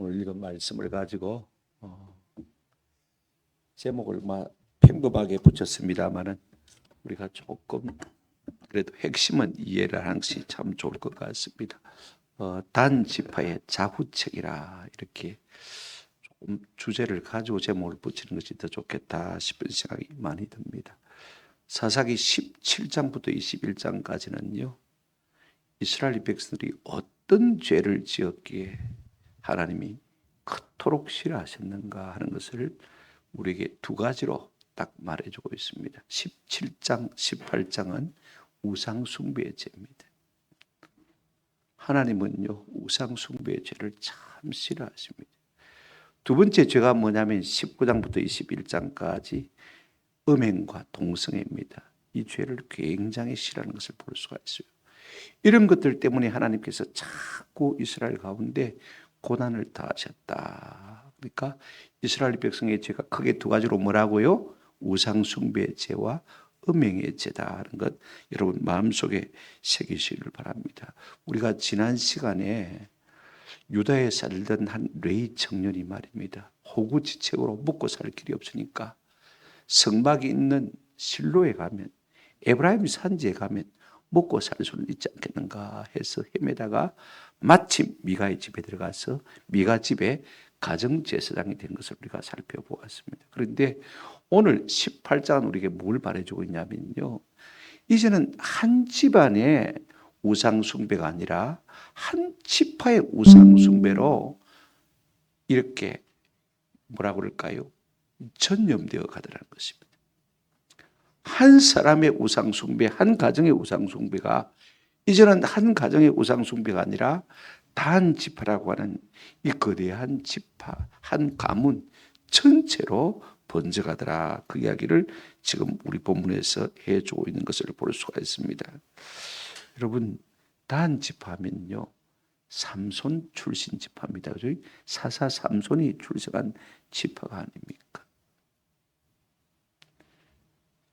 오늘 읽은 말씀을 가지고 제목을 평범하게 붙였습니다만은 우리가 조금 그래도 핵심은 이해를 하는 것이 참 좋을 것 같습니다. 단 지파의 자후책이라 이렇게 조금 주제를 가지고 제목을 붙이는 것이 더 좋겠다 싶은 생각이 많이 듭니다. 사사기 17장부터 21장까지는요. 이스라엘 백성들이 어떤 죄를 지었기에 하나님이 그토록 싫어하셨는가 하는 것을 우리에게 두 가지로 딱 말해주고 있습니다. 17장, 18장은 우상숭배의 죄입니다. 하나님은요, 우상숭배의 죄를 참 싫어하십니다. 두 번째 죄가 뭐냐면 19장부터 21장까지 음행과 동성애입니다. 이 죄를 굉장히 싫어하는 것을 볼 수가 있어요. 이런 것들 때문에 하나님께서 자꾸 이스라엘 가운데 고난을 당하셨다. 그러니까 이스라엘 백성의 죄가 크게 두 가지로 뭐라고요? 우상숭배의 죄와 음행의 죄다 하는 것 여러분 마음속에 새기시기를 바랍니다. 우리가 지난 시간에 유다에 살던 한 레위 청년이 말입니다. 호구지책으로 먹고 살 길이 없으니까 성막이 있는 실로에 가면 에브라임 산지에 가면 먹고 살 수는 있지 않겠는가 해서 헤매다가 마침 미가의 집에 들어가서 미가 집에 가정제사장이 된 것을 우리가 살펴보았습니다. 그런데 오늘 18장은 우리에게 뭘 말해주고 있냐면요. 이제는 한 집안의 우상숭배가 아니라 한 지파의 우상숭배로 이렇게 뭐라 그럴까요? 전염되어 가더라는 것입니다. 한 사람의 우상숭배, 한 가정의 우상숭배가 이제는 한 가정의 우상숭배가 아니라 단 지파라고 하는 이 거대한 지파, 한 가문 전체로 번져가더라. 그 이야기를 지금 우리 본문에서 해주고 있는 것을 볼 수가 있습니다. 여러분, 단 지파면요, 삼손 출신 지파입니다. 그죠? 사사 삼손이 출생한 지파가 아닙니까?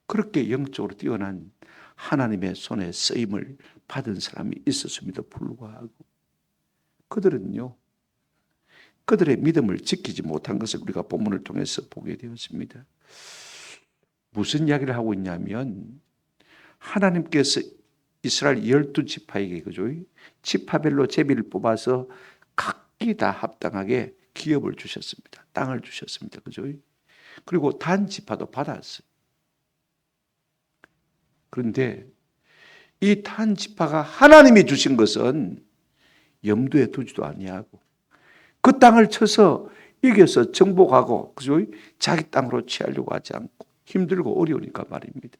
그렇게 영적으로 뛰어난 하나님의 손에 쓰임을 받은 사람이 있었음에도 불구하고 그들은요, 그들의 믿음을 지키지 못한 것을 우리가 본문을 통해서 보게 되었습니다. 무슨 이야기를 하고 있냐면 하나님께서 이스라엘 12지파에게 그죠? 지파별로 제비를 뽑아서 각기 다 합당하게 기업을 주셨습니다. 땅을 주셨습니다. 그죠? 그리고 단 지파도 받았어요. 그런데 이 단 지파가 하나님이 주신 것은 염두에 두지도 아니하고 그 땅을 쳐서 이겨서 정복하고 그죠? 자기 땅으로 취하려고 하지 않고 힘들고 어려우니까 말입니다.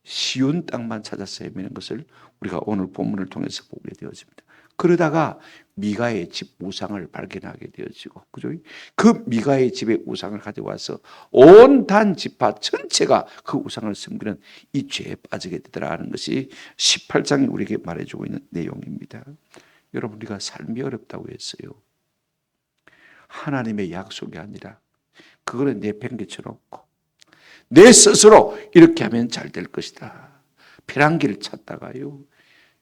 쉬운 땅만 찾아서 헤매는 것을 우리가 오늘 본문을 통해서 보게 되어집니다. 그러다가 미가의 집 우상을 발견하게 되어지고 그죠? 그 미가의 집의 우상을 가져와서 온 단 지파 전체가 그 우상을 섬기는 이 죄에 빠지게 되더라는 것이 18장이 우리에게 말해주고 있는 내용입니다. 여러분 우리가 삶이 어렵다고 했어요. 하나님의 약속이 아니라 그거는 내 팽개쳐 놓고 내 스스로 이렇게 하면 잘 될 것이다. 편한 길을 찾다가요.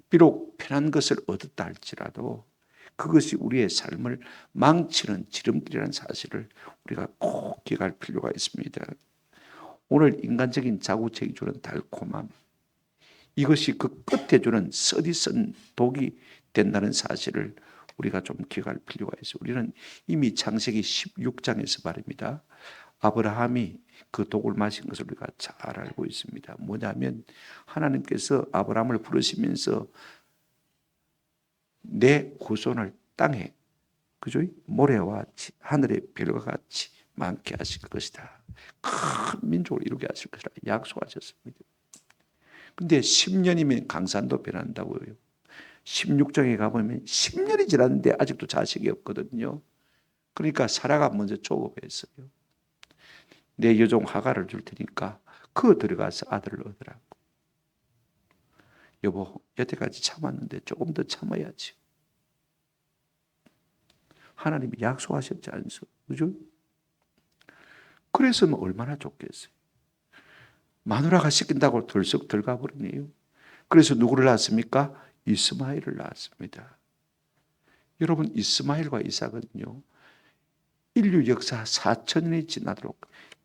비록 편한 것을 얻었다 할지라도 그것이 우리의 삶을 망치는 지름길이라는 사실을 우리가 꼭 기억할 필요가 있습니다. 오늘 인간적인 자구책이 주는 달콤함, 이것이 그 끝에 주는 써디쓴 독이 된다는 사실을 우리가 좀 기억할 필요가 있어요. 우리는 이미 창세기 16장에서 말입니다. 아브라함이 그 독을 마신 것을 우리가 잘 알고 있습니다. 뭐냐면 하나님께서 아브라함을 부르시면서 내 후손을 땅에 그죠? 모래와 같이 하늘의 별과 같이 많게 하실 것이다. 큰 민족을 이루게 하실 것이다. 약속하셨습니다. 근데 10년이면 강산도 변한다고요. 16장에 가보면 10년이 지났는데 아직도 자식이 없거든요. 그러니까 사라가 먼저 조급했어요. 내 여종 하가를 줄 테니까 그거 들어가서 아들을 얻으라고. 여보, 여태까지 참았는데 조금 더 참아야지. 하나님이 약속하셨지 않소? 그죠? 그랬으면 얼마나 좋겠어요. 마누라가 시킨다고 덜썩 들어가 버리네요. 그래서 누구를 낳았습니까? 이스마엘을 낳았습니다. 여러분, 이스마엘과 이삭은요, 인류 역사 4,000년이 지나도록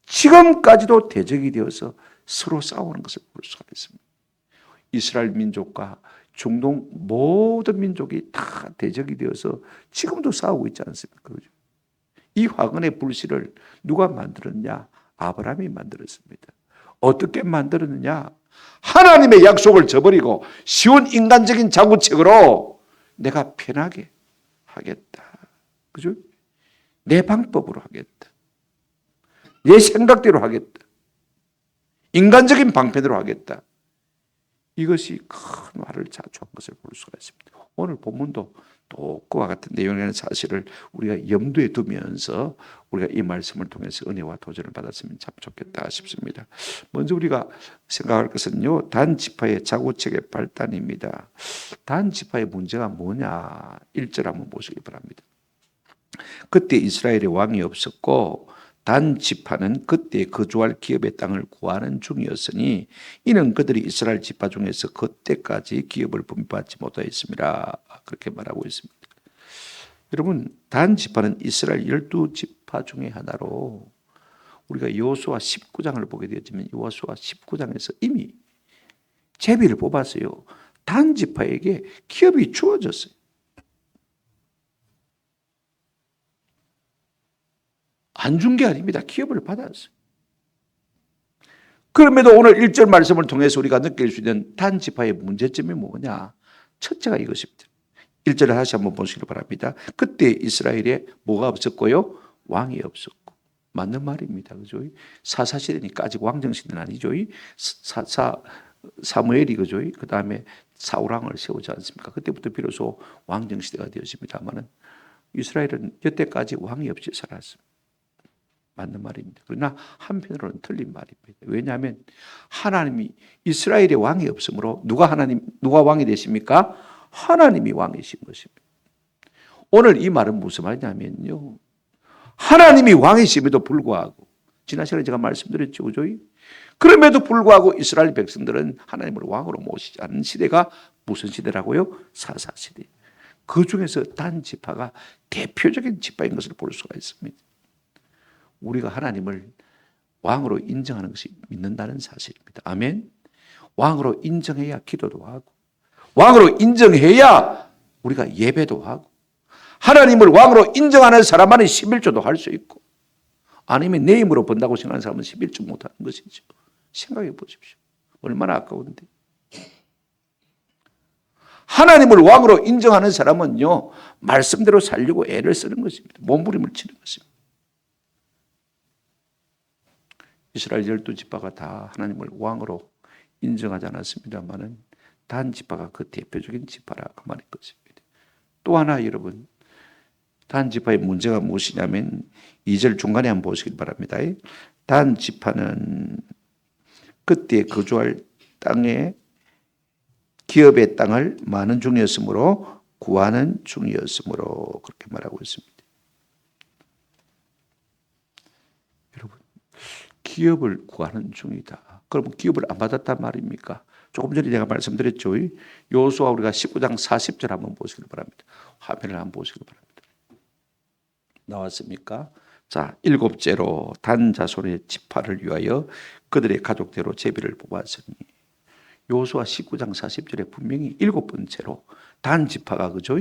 지금까지도 대적이 되어서 서로 싸우는 것을 볼 수가 있습니다. 이스라엘 민족과 중동 모든 민족이 다 대적이 되어서 지금도 싸우고 있지 않습니까? 그렇죠? 이 화근의 불씨를 누가 만들었냐? 아브라함이 만들었습니다. 어떻게 만들었느냐? 하나님의 약속을 저버리고 쉬운 인간적인 자구책으로 내가 편하게 하겠다. 그죠? 내 방법으로 하겠다. 내 생각대로 하겠다. 인간적인 방편으로 하겠다. 이것이 큰 화를 자초한 것을 볼 수가 있습니다. 오늘 본문도 또 그와 같은 내용이라는 사실을 우리가 염두에 두면서 우리가 이 말씀을 통해서 은혜와 도전을 받았으면 참 좋겠다 싶습니다. 먼저 우리가 생각할 것은요, 단 지파의 자구책의 발단입니다. 단 지파의 문제가 뭐냐? 1절 한번 보시기 바랍니다. 그때 이스라엘의 왕이 없었고 단 지파는 그때 거주할 기업의 땅을 구하는 중이었으니 이는 그들이 이스라엘 지파 중에서 그때까지 기업을 분배받지 못하였습니다. 그렇게 말하고 있습니다. 여러분, 단 지파는 이스라엘 12지파 중에 하나로 우리가 여호수아 19장을 보게 되었지만 여호수아 19장에서 이미 제비를 뽑았어요. 단 지파에게 기업이 주어졌어요. 안 준 게 아닙니다. 기업을 받았어요. 그럼에도 오늘 1절 말씀을 통해서 우리가 느낄 수 있는 단 지파의 문제점이 뭐냐? 첫째가 이것입니다. 1절을 다시 한번 보시기 바랍니다. 그때 이스라엘에 뭐가 없었고요? 왕이 없었고. 맞는 말입니다. 그죠? 사사시대니까 아직 왕정시대는 아니죠. 사무엘이 그죠? 그 다음에 사울왕을 세우지 않습니까? 그때부터 비로소 왕정시대가 되었습니다만은 이스라엘은 여태까지 왕이 없이 살았습니다. 맞는 말입니다. 그러나 한편으로는 틀린 말입니다. 왜냐하면 하나님이 이스라엘의 왕이 없으므로 누가 왕이 되십니까? 하나님이 왕이신 것입니다. 오늘 이 말은 무슨 말이냐면요, 하나님이 왕이심에도 불구하고 지난 시간에 제가 말씀드렸죠, 그죠? 그럼에도 불구하고 이스라엘 백성들은 하나님을 왕으로 모시지 않는 시대가 무슨 시대라고요? 사사시대. 그 중에서 단 지파가 대표적인 지파인 것을 볼 수가 있습니다. 우리가 하나님을 왕으로 인정하는 것이 믿는다는 사실입니다. 아멘. 왕으로 인정해야 기도도 하고, 왕으로 인정해야 우리가 예배도 하고, 하나님을 왕으로 인정하는 사람만이 11조도 할 수 있고, 아니면 내 힘으로 번다고 생각하는 사람은 11조 못하는 것이죠. 생각해 보십시오. 얼마나 아까운데. 하나님을 왕으로 인정하는 사람은요, 말씀대로 살려고 애를 쓰는 것입니다. 몸부림을 치는 것입니다. 이스라엘 12지파가 다 하나님을 왕으로 인정하지 않았습니다만은 단 지파가 그 대표적인 지파라 그 말인 것입니다. 또 하나 여러분, 단 지파의 문제가 무엇이냐면 2절 중간에 한번 보시기 바랍니다. 단 지파는 그때 거주할 땅에 기업의 땅을 많은 중이었으므로 구하는 중이었으므로 그렇게 말하고 있습니다. 여러분, 기업을 구하는 중이다. 그럼 기업을 안 받았단 말입니까? 조금 전에 제가 말씀드렸죠. 여호수아 우리가 19장 40절 한번 보시기 바랍니다. 화면을 한번 보시기 바랍니다. 나왔습니까? 자, 7째로 단 자손의 지파를 위하여 그들의 가족대로 제비를 뽑았으니 여호수아 19장 40절에 분명히 7번째로 단 지파가 그죠?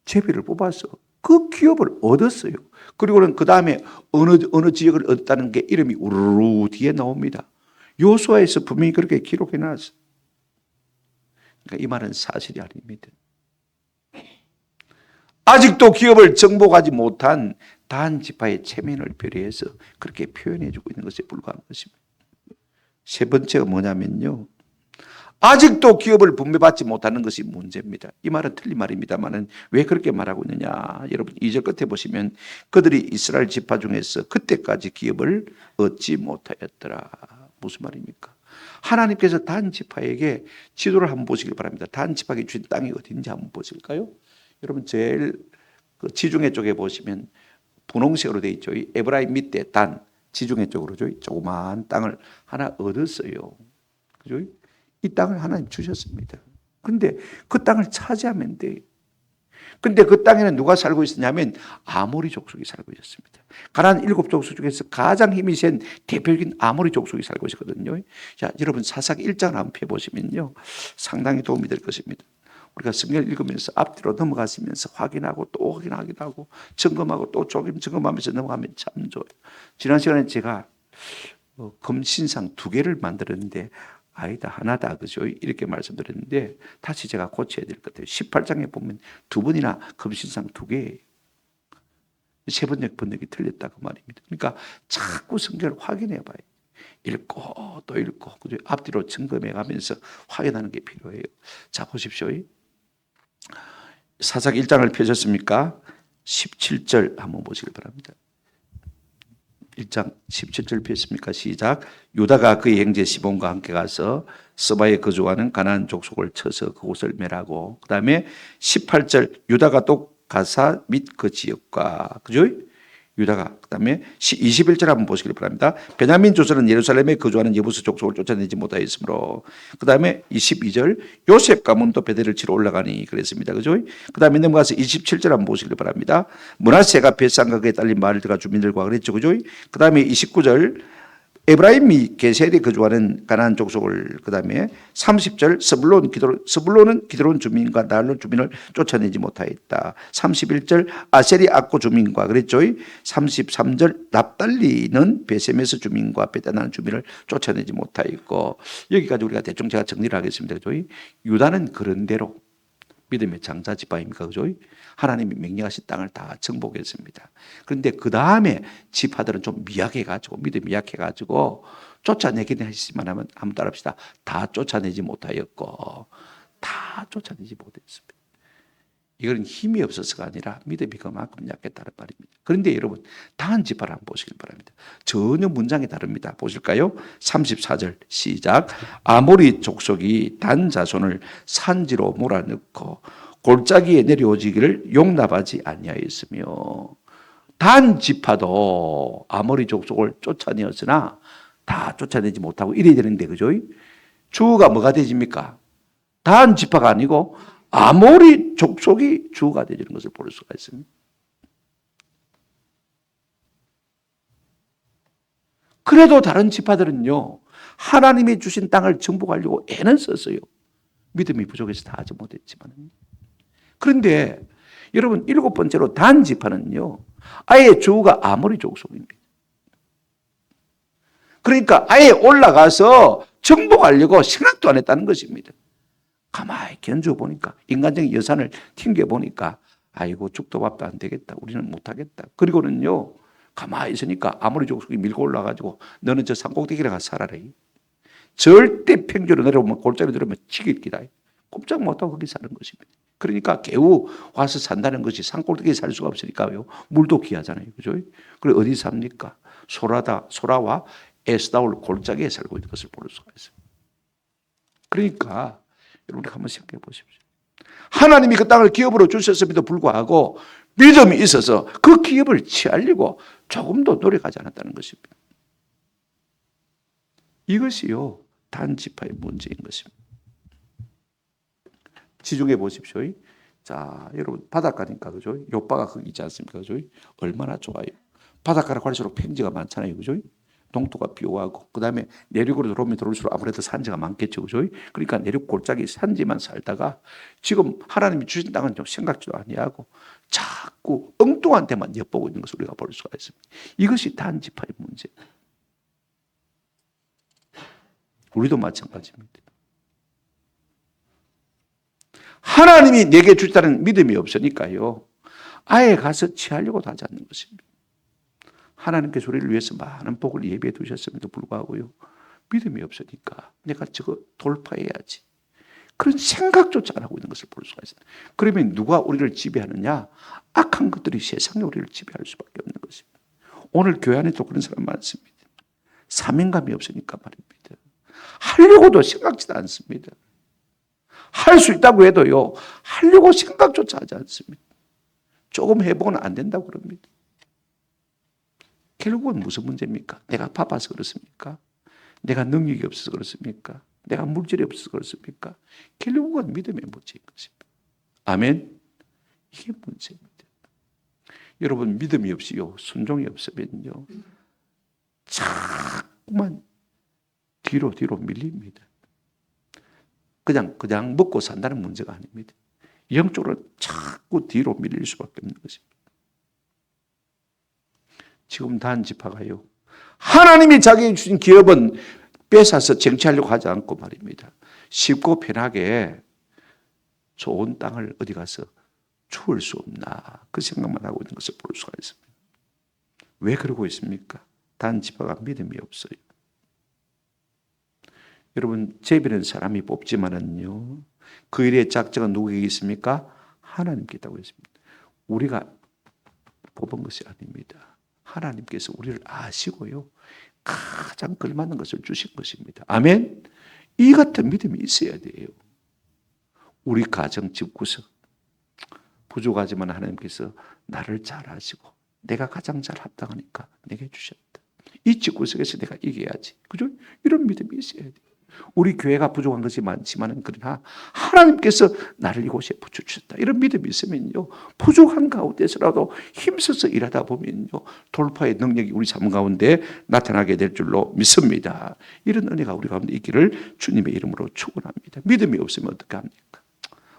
제비를 뽑았어. 그 기업을 얻었어요. 그리고는 그 다음에 어느 지역을 얻었다는 게 이름이 우르르 뒤에 나옵니다. 여호수아에서 분명히 그렇게 기록해 놨어요. 그러니까 이 말은 사실이 아닙니다. 아직도 기업을 정복하지 못한 단 지파의 체면을 배려해서 그렇게 표현해주고 있는 것에 불과한 것입니다. 세 번째가 뭐냐면요, 아직도 기업을 분배받지 못하는 것이 문제입니다. 이 말은 틀린 말입니다만은 왜 그렇게 말하고 있느냐? 여러분 2절 끝에 보시면 그들이 이스라엘 지파 중에서 그때까지 기업을 얻지 못하였더라. 무슨 말입니까? 하나님께서 단 지파에게 지도를 한번 보시길 바랍니다. 단 지파에게 주신 땅이 어딘지 한번 보실까요? 여러분 제일 그 지중해 쪽에 보시면 분홍색으로 되어 있죠. 이 에브라임 밑에 단 지중해 쪽으로죠. 조그마한 땅을 하나 얻었어요. 그죠? 이 땅을 하나님 주셨습니다. 그런데 그 땅을 차지하면 돼. 근데 그 땅에는 누가 살고 있었냐면 아모리 족속이 살고 있었습니다. 가나안 7족속 중에서 가장 힘이 센 대표적인 아모리 족속이 살고 있었거든요. 자, 여러분 사사기 1장을 한번 펴보시면요. 상당히 도움이 될 것입니다. 우리가 성경을 읽으면서 앞뒤로 넘어가시면서 확인하고 또 확인하고 점검하고 또 조금 점검하면서 넘어가면 참 좋아요. 지난 시간에 제가 금신상 2개를 만들었는데 아니다 하나다 그죠? 이렇게 말씀드렸는데 다시 제가 고쳐야 될 것 같아요. 18장에 보면 2번이나 금신상 2개예요. 3번역 번역이 틀렸다 그 말입니다. 그러니까 자꾸 성경을 확인해 봐요. 읽고 또 읽고 그죠? 앞뒤로 점검해 가면서 확인하는 게 필요해요. 자 보십시오. 사사기 1장을 펴셨습니까? 17절 한번 보시기 바랍니다. 1장 17절 폈습니까? 시작. 유다가 그의 형제 시몬과 함께 가서 스바에 거주하는 가나안 족속을 쳐서 그곳을 멸하고, 그 다음에 18절 유다가 또 가사 및 그 지역과, 그죠? 유다가, 그 다음에 21절 한번 보시길 바랍니다. 베냐민 조선은 예루살렘에 거주하는 여부스 족속을 쫓아내지 못하였으므로, 그 다음에 22절 요셉 가문도 베델을 치러 올라가니 그랬습니다. 그죠? 그 다음에 넘어가서 27절 한번 보시길 바랍니다. 므낫세가 벳산과 그에 딸린 마을들과 주민들과 그랬죠. 그죠? 그 다음에 29절 에브라임이 게셀에 거주하는 가나안 족속을, 그 다음에 30절 스불론은 기드론 주민과 나알론 주민을 쫓아내지 못하였다. 31절 아셀이 악고 주민과 그랬죠. 33절 납달리는 베세메스 주민과 베다나는 주민을 쫓아내지 못하였고, 여기까지 우리가 대충 제가 정리를 하겠습니다. 그죠? 유다는 그런 대로 믿음의 장자 지파입니까? 그죠? 하나님이 명령하신 땅을 다 정복했습니다. 그런데 그 다음에 지파들은 좀 미약해가지고, 믿음이 약해가지고, 쫓아내기는 했지만 한번 따라합시다. 다 쫓아내지 못하였고, 다 쫓아내지 못했습니다. 이건 힘이 없어서가 아니라 믿음이 그만큼 약했다는 말입니다. 그런데 여러분, 다음 지파를 한번 보시길 바랍니다. 전혀 문장이 다릅니다. 보실까요? 34절 시작. 아모리 족속이 단 자손을 산지로 몰아넣고 골짜기에 내려오지기를 용납하지 아니하였으며, 단 지파도 아모리 족속을 쫓아내었으나 다 쫓아내지 못하고 이래야 되는데, 그죠? 주가 뭐가 되집니까? 단 지파가 아니고 아모리 족속이 주가 되는 것을 볼 수가 있습니다. 그래도 다른 지파들은요, 하나님이 주신 땅을 정복하려고 애는 썼어요. 믿음이 부족해서 다 하지 못했지만. 그런데 여러분, 7번째로 단 지파는요, 아예 주가 아모리 족속입니다. 그러니까 아예 올라가서 정복하려고 생각도 안 했다는 것입니다. 가만히 견뎌보니까, 인간적인 여산을 튕겨보니까, 아이고 죽도 밥도 안 되겠다, 우리는 못하겠다. 그리고는요, 가만히 있으니까 아모리 족속이 밀고 올라가지고 너는 저 산꼭대기에 가서 살아라. 절대 평지로 내려오면 골짜기로 내려오면 지길기다. 꼼짝 못하고 거기 사는 것입니다. 그러니까 겨우 와서 산다는 것이 산꼭대기에 살 수가 없으니까요, 물도 귀하잖아요. 그죠? 그리고 어디 삽니까? 소라와 에스다올 골짜기에 살고 있는 것을 볼 수가 있어요. 그러니까 여러분 한번 생각해 보십시오. 하나님이 그 땅을 기업으로 주셨음에도 불구하고 믿음이 있어서 그 기업을 취하려고 조금도 노력하지 않았다는 것입니다. 이것이요, 단지파의 문제인 것입니다. 지중해 보십시오. 자, 여러분 바닷가니까 그죠? 요바가 거기 있지 않습니까? 그죠? 얼마나 좋아요. 바닷가로 갈수록 평지가 많잖아요. 그죠? 동토가 비오하고, 그 다음에 내륙으로 들어올수록 아무래도 산지가 많겠죠. 그죠? 그러니까 내륙 골짜기 산지만 살다가 지금 하나님이 주신 땅은 좀 생각지도 아니하고 자꾸 엉뚱한 데만 엿보고 있는 것을 우리가 볼 수가 있습니다. 이것이 단지파의 문제. 우리도 마찬가지입니다. 하나님이 내게 주셨다는 믿음이 없으니까요, 아예 가서 취하려고도 하지 않는 것입니다. 하나님께서 우리를 위해서 많은 복을 예비해 두셨음에도 불구하고요, 믿음이 없으니까 내가 저거 돌파해야지, 그런 생각조차 안 하고 있는 것을 볼 수가 있어요. 그러면 누가 우리를 지배하느냐? 악한 것들이 세상에 우리를 지배할 수밖에 없는 것입니다. 오늘 교회 안에도 그런 사람 많습니다. 사명감이 없으니까 말입니다. 하려고도 생각지도 않습니다. 할 수 있다고 해도요, 하려고 생각조차 하지 않습니다. 조금 해보고는 안 된다고 그럽니다. 결국은 무슨 문제입니까? 내가 바빠서 그렇습니까? 내가 능력이 없어서 그렇습니까? 내가 물질이 없어서 그렇습니까? 결국은 믿음의 문제인 것입니다. 아멘. 이게 문제입니다. 여러분 믿음이 없이요, 순종이 없으면요, 자꾸만 뒤로 밀립니다. 그냥 먹고 산다는 문제가 아닙니다. 영적으로 자꾸 뒤로 밀릴 수밖에 없는 것입니다. 지금 단지파가요, 하나님이 자기에게 주신 기업은 뺏어서 쟁취하려고 하지 않고 말입니다. 쉽고 편하게 좋은 땅을 어디 가서 주울 수 없나, 그 생각만 하고 있는 것을 볼 수가 있습니다. 왜 그러고 있습니까? 단지파가 믿음이 없어요. 여러분, 제비는 사람이 뽑지만은요, 그 일의 작정은 누구에게 있습니까? 하나님께 있다고 했습니다. 우리가 뽑은 것이 아닙니다. 하나님께서 우리를 아시고요, 가장 걸맞는 것을 주신 것입니다. 아멘. 이 같은 믿음이 있어야 돼요. 우리 가정 집구석 부족하지만 하나님께서 나를 잘 아시고 내가 가장 잘 합당하니까 내게 주셨다. 이 집구석에서 내가 이겨야지. 그죠? 이런 믿음이 있어야 돼요. 우리 교회가 부족한 것이 많지만 그러나 하나님께서 나를 이곳에 붙여주셨다. 이런 믿음이 있으면요, 부족한 가운데서라도 힘써서 일하다 보면요, 돌파의 능력이 우리 삶 가운데 나타나게 될 줄로 믿습니다. 이런 은혜가 우리 가운데 있기를 주님의 이름으로 축원합니다. 믿음이 없으면 어떻게 합니까?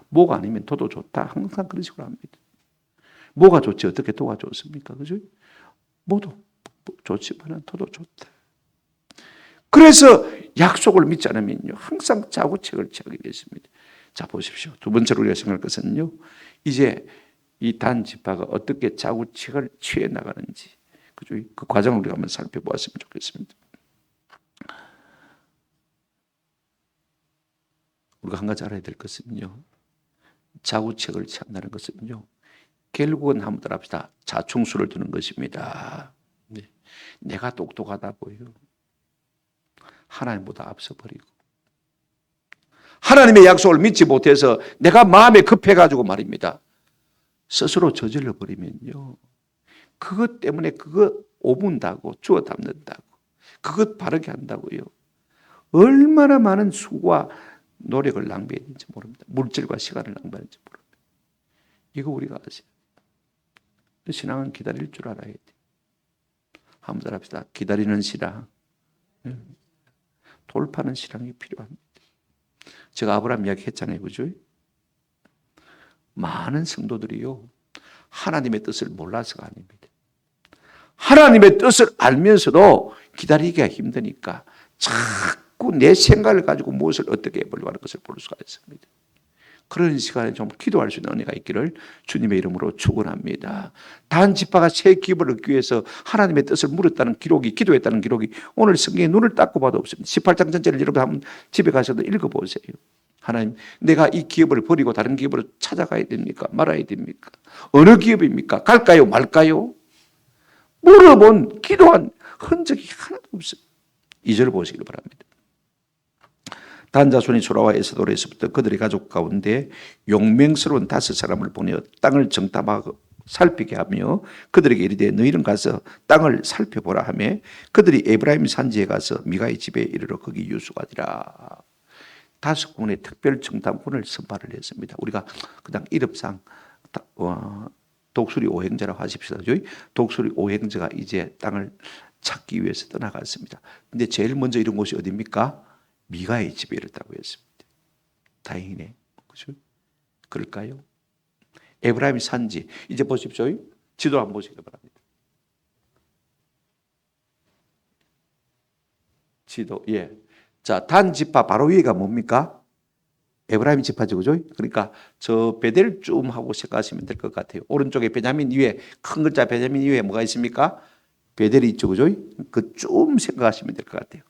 뭐가 아니면 도도 좋다. 항상 그런 식으로 합니다. 뭐가 좋지 어떻게 도가 좋습니까? 그죠? 뭐도 좋지만 도도 좋다. 그래서 약속을 믿지 않으면요, 항상 자구책을 취하게 되십니다. 자, 보십시오. 두 번째로 우리가 생각할 것은요, 이제 이 단지파가 어떻게 자구책을 취해 나가는지, 그죠? 그 과정을 우리가 한번 살펴보았으면 좋겠습니다. 우리가 한 가지 알아야 될 것은요, 자구책을 취한다는 것은요, 결국은 한번 따라합시다. 자충수를 두는 것입니다. 네. 내가 똑똑하다고요, 하나님보다 앞서버리고, 하나님의 약속을 믿지 못해서 내가 마음에 급해가지고 말입니다, 스스로 저질러 버리면요, 그것 때문에 그거 오분다고, 주워 담는다고, 그것 바르게 한다고요, 얼마나 많은 수고와 노력을 낭비했는지 모릅니다. 물질과 시간을 낭비했는지 모릅니다. 이거 우리가 아세요. 신앙은 기다릴 줄 알아야 돼요. 한번 더 합시다. 기다리는 신앙, 돌파하는 신앙이 필요합니다. 제가 아브라함 이야기 했잖아요. 그죠? 많은 성도들이요, 하나님의 뜻을 몰라서가 아닙니다. 하나님의 뜻을 알면서도 기다리기가 힘드니까 자꾸 내 생각을 가지고 무엇을 어떻게 해보려고 하는 것을 볼 수가 있습니다. 그런 시간에 좀 기도할 수 있는 은혜가 있기를 주님의 이름으로 축원합니다. 단지파가 새 기업을 얻기 위해서 하나님의 뜻을 물었다는 기록이, 기도했다는 기록이 오늘 성경에 눈을 닦고 봐도 없습니다. 18장 전체를 여러분 한번 집에 가셔도 읽어보세요. 하나님, 내가 이 기업을 버리고 다른 기업으로 찾아가야 됩니까? 말아야 됩니까? 어느 기업입니까? 갈까요? 말까요? 물어본, 기도한 흔적이 하나도 없어요. 2절 보시길 바랍니다. 단 자손이 소라와 에사돌에서부터 그들의 가족 가운데 용맹스러운 5사람을 보내어 땅을 정탐하고 살피게 하며 그들에게 이르되 너희는 가서 땅을 살펴보라 하며 그들이 에브라임 산지에 가서 미가의 집에 이르러 거기 유숙하니라. 5군의 특별 정탐꾼을 선발을 했습니다. 우리가 그냥 이름상 독수리 오행제라고 하십시다. 독수리 오행제가 이제 땅을 찾기 위해서 떠나갔습니다. 근데 제일 먼저 이른 곳이 어디입니까? 미가의 집에 이르다고 했습니다. 다행이네. 그죠? 그럴까요? 에브라임 산지. 이제 보십시오. 지도 한번 보시기 바랍니다. 지도. 예. 자, 단 지파 바로 위에가 뭡니까? 에브라임 지파죠. 그죠? 그러니까 저 베델쯤 하고 생각하시면 될 것 같아요. 오른쪽에 베냐민 위에, 큰 글자 베냐민 위에 뭐가 있습니까? 베델이 있죠. 그죠? 그 좀 생각하시면 될 것 같아요.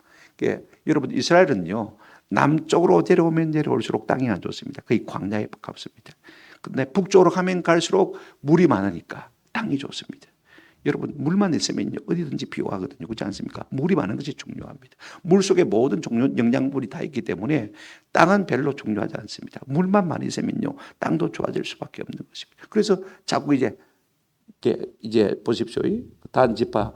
여러분, 이스라엘은요, 남쪽으로 내려오면 내려올수록 땅이 안 좋습니다. 거의 광야에 가깝습니다. 근데 북쪽으로 가면 갈수록 물이 많으니까 땅이 좋습니다. 여러분, 물만 있으면 어디든지 비호하거든요. 그렇지 않습니까? 물이 많은 것이 중요합니다. 물 속에 모든 종류 영양분이 다 있기 때문에 땅은 별로 중요하지 않습니다. 물만 많이 있으면요, 땅도 좋아질 수밖에 없는 것입니다. 그래서 자꾸 이제 보십시오. 단지파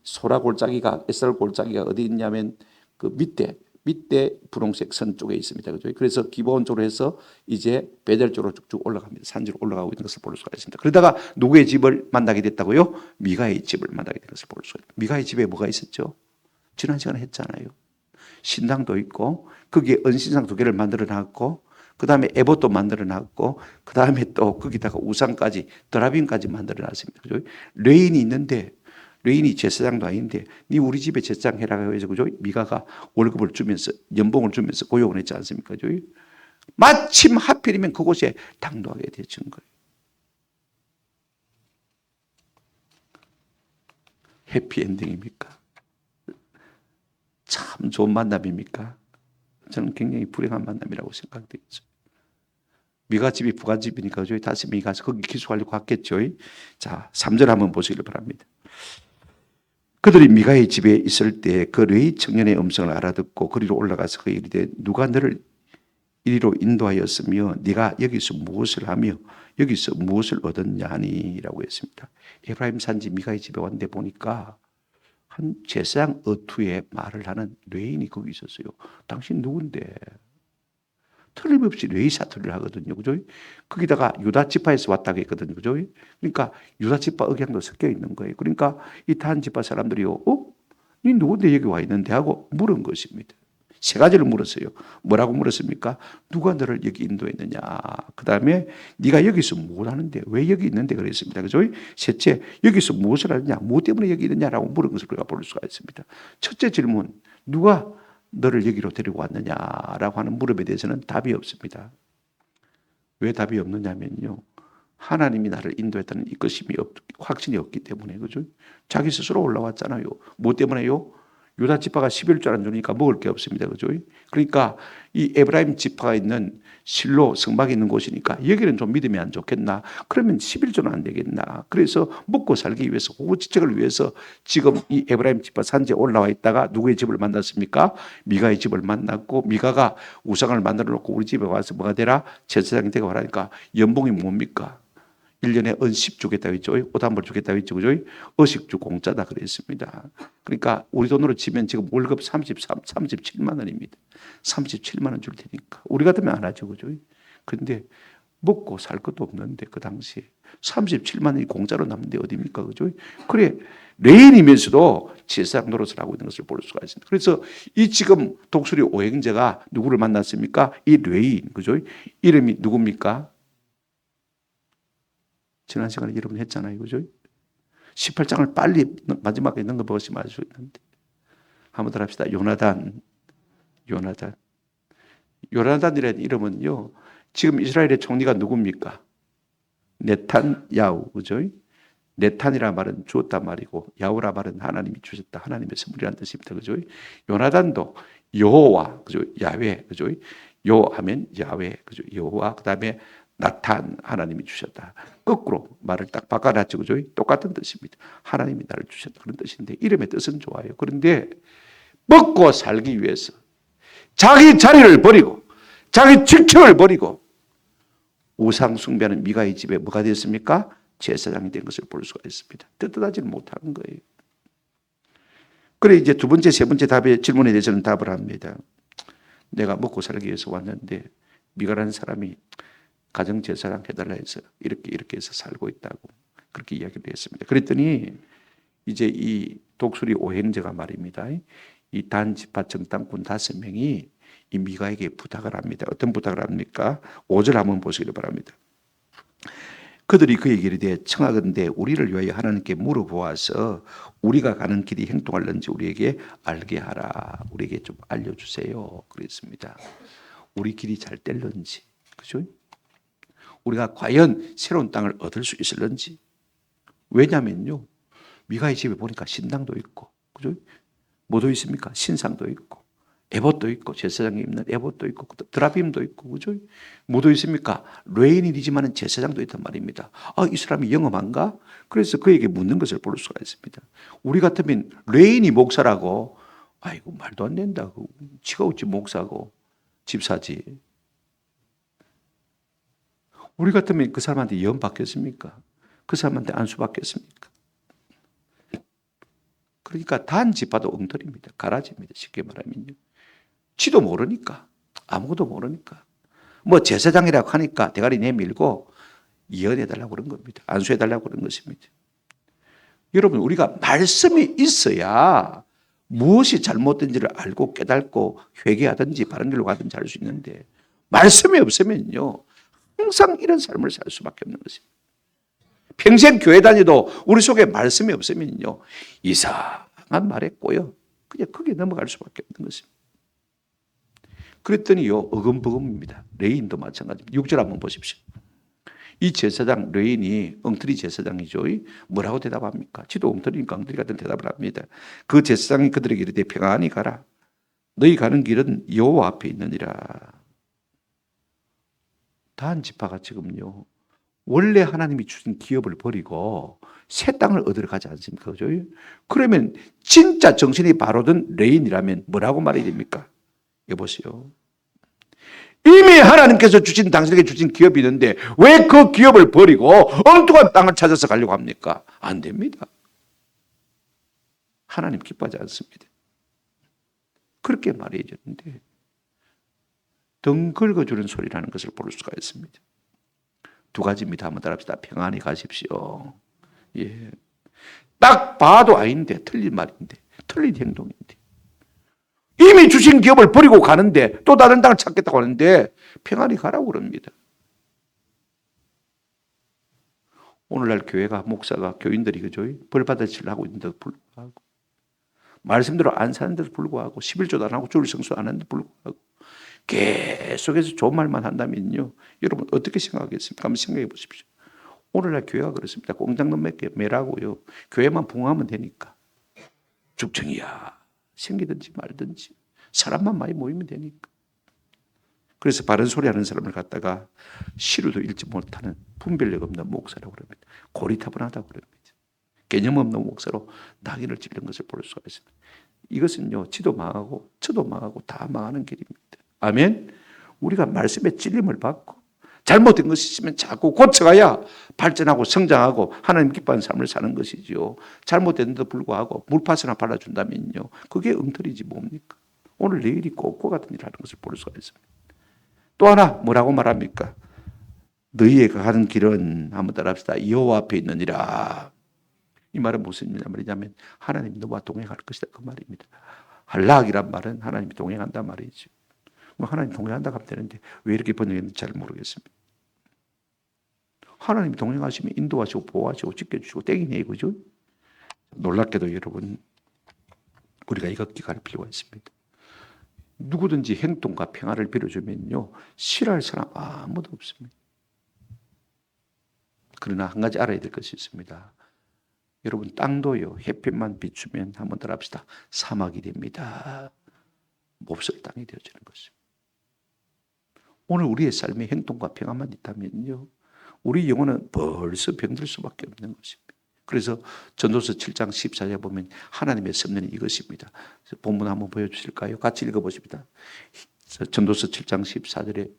소라 골짜기가, 에스랄 골짜기가 어디 있냐면 그 밑에 밑에 분홍색 선 쪽에 있습니다. 그죠? 그래서 기본적으로 해서 이제 베델 쪽으로 쭉쭉 올라갑니다. 산지로 올라가고 있는 것을 볼 수가 있습니다. 그러다가 누구의 집을 만나게 됐다고요? 미가의 집을 만나게 된 것을 볼 수가 있습니다. 미가의 집에 뭐가 있었죠? 지난 시간에 했잖아요. 신당도 있고 거기에 은신상 2개를 만들어 놨고 그 다음에 에봇도 만들어 놨고 그 다음에 또 거기다가 우상까지 드라빔까지 만들어 놨습니다. 그죠? 레인이 있는데 레인이 제사장도 아닌데 네 우리 집에 제사장 해라고 해서 그죠? 미가가 월급을 주면서 연봉을 주면서 고용을 했지 않습니까? 그죠? 마침 하필이면 그곳에 당도하게 되신 거예요. 해피엔딩입니까? 참 좋은 만남입니까? 저는 굉장히 불행한 만남이라고 생각되죠. 미가 집이 부잣집이니까 저희 5명이 가서 거기 기숙하려고 갔겠죠. 자, 3절 한번 보시길 바랍니다. 그들이 미가의 집에 있을 때 그 레위 청년의 음성을 알아듣고 그리로 올라가서 그에게 이르되 누가 너를 이리로 인도하였으며 네가 여기서 무엇을 하며 여기서 무엇을 얻었냐 하니라고 했습니다. 에브라임 산지 미가의 집에 왔는데 보니까 한 제사장 어투의 말을 하는 레인이 거기 있었어요. 당신 누군데? 틀림없이 레위 사투리를 하거든요. 그죠? 거기다가 유다 지파에서 왔다고 했거든요. 그죠? 그러니까 유다 지파 억양도 섞여 있는 거예요. 그러니까 이 다한 지파 사람들이요. 니 누군데 여기 와 있는데 하고 물은 것입니다. 3가지를 물었어요. 뭐라고 물었습니까? 누가 너를 여기 인도했느냐. 그 다음에 네가 여기서 뭘 하는데 왜 여기 있는데 그랬습니다. 그죠? 셋째, 여기서 무엇을 하느냐. 무엇 때문에 여기 있느냐라고 물은 것을 우리가 볼 수가 있습니다. 첫째 질문, 누가 너를 여기로 데리고 왔느냐라고 하는 물음에 대해서는 답이 없습니다. 왜 답이 없느냐면요. 하나님이 나를 인도했다는 확신이 없기 때문에. 그죠? 자기 스스로 올라왔잖아요. 뭐 때문에요? 유다 지파가 11조 안 주니까 먹을 게 없습니다. 그죠? 그러니까 이 에브라임 지파가 있는 실로 성막이 있는 곳이니까 여기는 좀 믿으면 안 좋겠나? 그러면 11조는 안 되겠나? 그래서 먹고 살기 위해서 호구지책을 위해서 지금 이 에브라임 지파 산지에 올라와 있다가 누구의 집을 만났습니까? 미가의 집을 만났고 미가가 우상을 만들어 놓고 우리 집에 와서 뭐가 되라? 제사장이 되고 하라니까 연봉이 뭡니까? 1년에 은십 주겠다고 했죠. 오단벌 주겠다고 했죠. 그죠? 어식주 공짜다 그랬습니다. 그러니까 우리 돈으로 치면 지금 월급 37만 원입니다. 37만 원 줄 테니까. 우리 같으면 안 하죠. 그죠? 근데 먹고 살 것도 없는데 그 당시에 37만 원이 공짜로 남는데 어디입니까? 그죠? 그래. 레인이면서도 제사장 노릇을 하고 있는 것을 볼 수가 있습니다. 그래서 이 지금 독수리 오행제가 누구를 만났습니까? 이 레인. 그죠? 이름이 누굽니까? 지난 시간에 여러분 했잖아요. 그죠? 18장을 빨리 마지막에 넣은 거 보시면 알 수 있는데. 한번 더 합시다. 요나단. 요나단이라는 이름은요. 지금 이스라엘의 총리가 누굽니까? 네탄야후. 그죠? 네탄이라 말은 주었단 말이고 야후라 말은 하나님이 주셨다. 하나님의 선물이라는 뜻입니다. 그죠? 요나단도 여호와. 그죠? 야훼. 그죠? 요 하면 야훼. 그죠? 여호와. 그다음에 나탄 하나님이 주셨다. 거꾸로 말을 딱 바꿔놨죠. 그죠? 똑같은 뜻입니다. 하나님이 나를 주셨다. 그런 뜻인데 이름의 뜻은 좋아요. 그런데 먹고 살기 위해서 자기 자리를 버리고 자기 직책을 버리고 우상 숭배하는 미가의 집에 뭐가 됐습니까? 제사장이 된 것을 볼 수가 있습니다. 뜻하지는 못하는 거예요. 그래 이제 두 번째, 세 번째 답의 질문에 대해서는 답을 합니다. 내가 먹고 살기 위해서 왔는데 미가라는 사람이 가정제사장 해달라 해서 이렇게 해서 살고 있다고 그렇게 이야기를 했습니다. 그랬더니 이제 이 독수리 오행제가 말입니다. 이 단지파 정탐꾼 5명이 이 미가에게 부탁을 합니다. 어떤 부탁을 합니까? 5절 한번 보시기 바랍니다. 그들이 그에게 이르되 청하건대 우리를 위하여 하나님께 물어보아서 우리가 가는 길이 행동할는지 우리에게 알게 하라. 우리에게 좀 알려주세요. 그랬습니다. 우리 길이 잘 뗄는지, 그죠? 우리가 과연 새로운 땅을 얻을 수 있을는지. 왜냐면요. 미가의 집에 보니까 신당도 있고, 그죠? 뭐도 있습니까? 신상도 있고, 에봇도 있고, 제사장이 입는 에봇도 있고, 드라빔도 있고, 그죠? 뭐도 있습니까? 레인이지만 제사장도 있단 말입니다. 아, 이 사람이 영험한가? 그래서 그에게 묻는 것을 볼 수가 있습니다. 우리 같으면 레인이 목사라고, 아이고, 말도 안 된다. 지가 어찌 목사고, 집사지. 우리 같으면 그 사람한테 연 받겠습니까? 그 사람한테 안수 받겠습니까? 그러니까 단 지파도 엉터리입니다. 가라지입니다. 쉽게 말하면요. 지도 모르니까. 아무것도 모르니까. 뭐 제사장이라고 하니까 대가리 내밀고 이혼해달라고 그런 겁니다. 안수해달라고 그런 것입니다. 여러분, 우리가 말씀이 있어야 무엇이 잘못된지를 알고 깨닫고 회개하든지 바른 길로 가든지 할 수 있는데, 말씀이 없으면요 항상 이런 삶을 살 수밖에 없는 것입니다. 평생 교회 다니도 우리 속에 말씀이 없으면요 이상한 말에 꼬여 그냥 거기에 넘어갈 수밖에 없는 것입니다. 그랬더니요 어금버금입니다. 레인도 마찬가지입니다. 6절 한번 보십시오. 이 제사장 레인이 엉터리 제사장이죠. 뭐라고 대답합니까? 지도 엉터리니까 엉터리 같은 대답을 합니다. 그 제사장이 그들에게 이르되 평안히 가라. 너희 가는 길은 여호와 앞에 있느니라. 단 지파가 지금요 원래 하나님이 주신 기업을 버리고 새 땅을 얻으러 가지 않습니까? 그죠? 그러면 진짜 정신이 바로든 레인이라면 뭐라고 말해야 됩니까? 여보세요. 이미 하나님께서 주신 당신에게 주신 기업이 있는데 왜 그 기업을 버리고 엉뚱한 땅을 찾아서 가려고 합니까? 안 됩니다. 하나님 기뻐하지 않습니다. 그렇게 말해야 되는데 등 긁어주는 소리라는 것을 볼 수가 있습니다. 두 가지입니다. 한번 따라합시다. 평안히 가십시오. 예. 딱 봐도 아닌데 틀린 말인데 틀린 행동인데 이미 주신 기업을 버리고 가는데 또 다른 땅을 찾겠다고 하는데 평안히 가라고 그럽니다. 오늘날 교회가 목사가 교인들이 그죠? 벌받아치를 하고 있는데도 불구하고 말씀대로 안 사는데도 불구하고 11조도 안 하고 주일 성수 안 하는데도 불구하고 계속해서 좋은 말만 한다면요 여러분 어떻게 생각하겠습니까? 한번 생각해 보십시오. 오늘날 교회가 그렇습니다. 공장도 몇 개 매라고요. 교회만 부흥하면 되니까 죽청이야 생기든지 말든지 사람만 많이 모이면 되니까. 그래서 바른 소리 하는 사람을 갖다가 시루도 읽지 못하는 분별력 없는 목사라고 그럽니다. 고리타분하다고 그럽니다. 개념 없는 목사로 낙인을 찍는 것을 볼 수가 있습니다. 이것은요 지도 망하고 저도 망하고 다 망하는 길입니다. 아멘. 우리가 말씀에 찔림을 받고 잘못된 것이 있으면 자꾸 고쳐가야 발전하고 성장하고 하나님 기뻐하는 삶을 사는 것이죠. 잘못됐는데도 불구하고 물파스나 발라준다면요 그게 엉터리지 뭡니까? 오늘 내일이 꼭꼭 같은 일을 하는 것을 볼 수가 있습니다. 또 하나 뭐라고 말합니까? 너희가 가는 길은 한번 따라합시다. 여호와 앞에 있느니라. 이 말은 무슨 말이냐면 하나님이 너와 동행할 것이다 그 말입니다. 할락이란 말은 하나님이 동행한단 말이죠. 하나님 동행한다고 하면 되는데 왜 이렇게 번역했는지 잘 모르겠습니다. 하나님이 동행하시면 인도하시고 보호하시고 지켜주시고 땡이네 이거죠. 놀랍게도 여러분 우리가 이거 기억할 필요가 있습니다. 누구든지 행동과 평화를 빌어주면요 싫어할 사람 아무도 없습니다. 그러나 한 가지 알아야 될 것이 있습니다. 여러분 땅도요 햇빛만 비추면 한번 더 합시다. 사막이 됩니다. 몹쓸 땅이 되어지는 것입니다. 오늘 우리의 삶의 행동과 평화만 있다면요 우리 영혼은 벌써 병들 수밖에 없는 것입니다. 그래서 전도서 7장 14절에 보면 하나님의 섭리는 이것입니다. 본문 한번 보여주실까요? 같이 읽어보십니다. 전도서 7장 14절에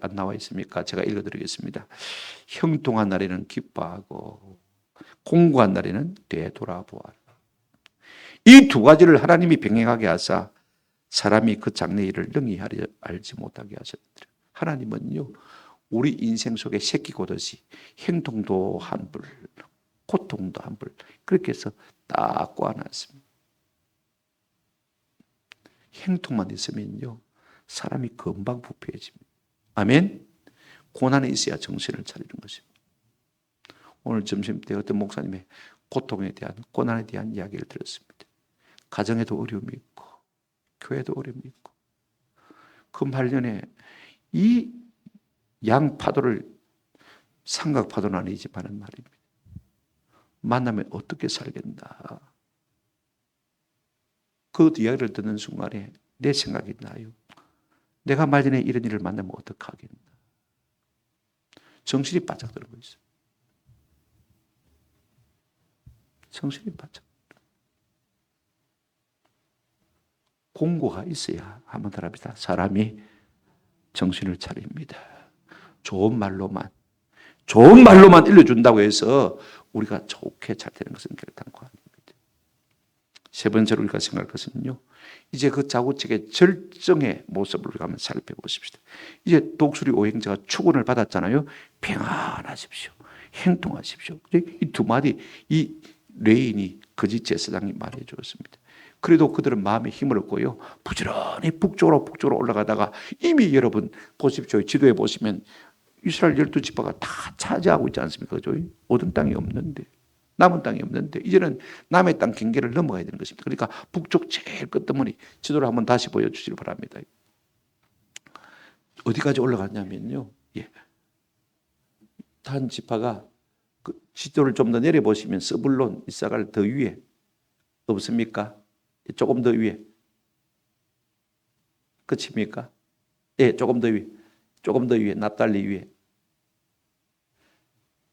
안 나와 있습니까? 제가 읽어드리겠습니다. 형통한 날에는 기뻐하고 공고한 날에는 되돌아보아라. 이 두 가지를 하나님이 병행하게 하사 사람이 그 장래 일을 능히 알지 못하게 하셨더라. 하나님은요 우리 인생 속에 새끼 고듯이 행동도 한불 고통도 한불 그렇게 해서 딱 꼬아놨습니다. 행동만 있으면요 사람이 금방 부패해집니다. 아멘. 고난이 있어야 정신을 차리는 것입니다. 오늘 점심때 어떤 목사님의 고통에 대한 고난에 대한 이야기를 들었습니다. 가정에도 어려움이 있고 교회도 어려움이 있고 금8년에 이 양파도를 삼각파도는 아니지만은 말입니다. 만나면 어떻게 살겠나. 그 이야기를 듣는 순간에 내 생각이 나요. 내가 말년에 이런 일을 만나면 어떡하겠나. 정신이 바짝 들고 있어요. 정신이 바짝. 공고가 있어야 한번 더 합시다. 사람이 정신을 차립니다. 좋은 말로만 일러준다고 해서 우리가 좋게 잘 되는 것은 결단코 아닙니다. 세 번째로 우리가 생각할 것은요, 이제 그 자구책의 절정의 모습을 우리가 한번 살펴보십시다. 이제 독수리 오행자가 축원을 받았잖아요. 평안하십시오. 행동하십시오. 이 두 마디, 이 레인이 거짓 제사장이 말해 주었습니다. 그래도 그들은 마음에 힘을 얻고요, 부지런히 북쪽으로 올라가다가 이미 여러분 보십시오. 지도에 보시면 이스라엘 12지파가 다 차지하고 있지 않습니까? 그죠? 얻은 땅이 없는데, 남은 땅이 없는데 이제는 남의 땅 경계를 넘어가야 되는 것입니다. 그러니까 북쪽 제일 끝머리 지도를 한번 다시 보여주시기 바랍니다. 어디까지 올라갔냐면요, 단 지파가 그 지도를 좀 더 내려보시면 스불론, 이사갈 더 위에 없습니까? 조금 더 위에. 끝입니까? 예, 조금 더 위에. 조금 더 위에. 납달리 위에.